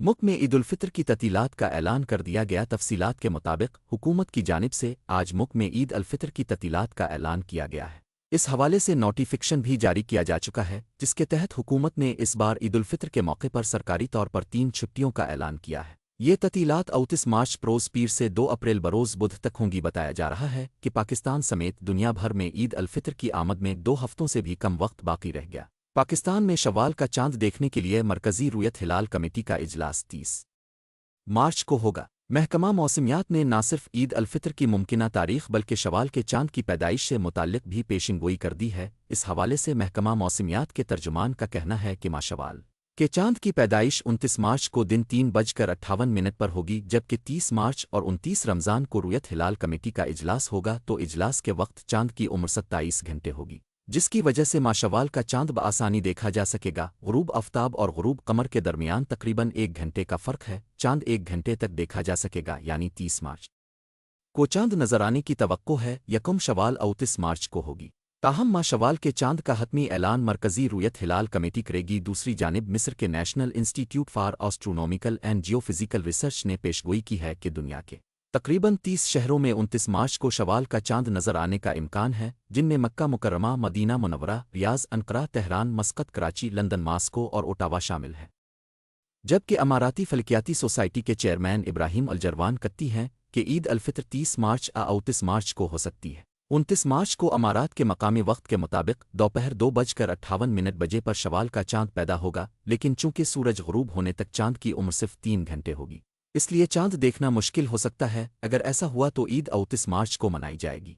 मुल्क में ईद उल फितर की ततीलात का ऐलान कर दिया गया। तफसीलात के मुताबिक हुकूमत की जानिब से आज मुल्क में ईद अल फितर की ततीलात का ऐलान किया गया है। इस हवाले से नोटिफिकेशन भी जारी किया जा चुका है, जिसके तहत हुकूमत ने इस बार ईद उल फितर के मौके पर सरकारी तौर पर 3 छुट्टियों का ऐलान किया है। ये ततीलात 29 मार्च बरोज़ पीर से 2 अप्रैल बरोज़ बुध तक होंगी। बताया जा रहा है कि पाकिस्तान समेत दुनिया भर में ईद अल फितर की आमद में 2 हफ्तों से भी कम वक्त बाकी रह गया। पाकिस्तान में शव्वाल का चांद देखने के लिए मरकज़ी रुयत हिलाल कमेटी का इजलास 30 मार्च को होगा। महकमा मौसमियात ने न सिर्फ ईद अल फितर की मुमकिना तारीख बल्कि शव्वाल के चांद की पैदाइश से मुताल्लिक भी पेशिनगोई कर दी है। इस हवाले से महकमा मौसमियात के तर्जुमान का कहना है कि शव्वाल के चांद की पैदाइश 29 मार्च को दिन 3:58 पर होगी, जबकि 30 मार्च और 29 रमज़ान को रुयत हिलाल कमेटी का इजलास होगा। तो इजलास के वक्त चांद की उम्र 27 घंटे होगी, जिसकी वजह से शव्वाल का चांद बआसानी देखा जा सकेगा। गुरूब आफ्ताब और गुरूब कमर के दरमियान तकरीबन 1 घंटे का फ़र्क है। चांद 1 घंटे तक देखा जा सकेगा, यानी 30 मार्च को चांद नजर आने की तवक्को है। यकम शव्वाल 29 मार्च को होगी। ताहम शव्वाल के चांद का हतमी ऐलान मरकज़ी रुयत हिलाल कमेटी करेगी। दूसरी जानिब मिस्र के national institute for astronomical and geophysical research ने पेशगोई की है कि दुनिया के तकरीबन 30 शहरों में 29 मार्च को शव्वाल का चांद नजर आने का इम्कान है, जिनमें मक्का मुकर्रमा, मदीना मुनव्वरा, Riyadh, Ankara, Tehran, Muscat, Karachi, London, Moscow और ओटावा शामिल हैं। जबकि अमाराती फल्कियाती सोसाइटी के चेयरमैन इब्राहिम अलजरवान कहती हैं कि ईद अल फितर 30 मार्च या 29 मार्च को हो सकती है। 29 मार्च को अमारात के मकामी वक्त के मुताबिक दोपहर 2:58 बजे पर शव्वाल का चांद पैदा होगा, लेकिन चूंकि सूरज गुरूब होने तक चांद की उम्र सिर्फ 3 घंटे होगी, इसलिए चांद देखना मुश्किल हो सकता है। अगर ऐसा हुआ तो ईद 29 मार्च को मनाई जाएगी।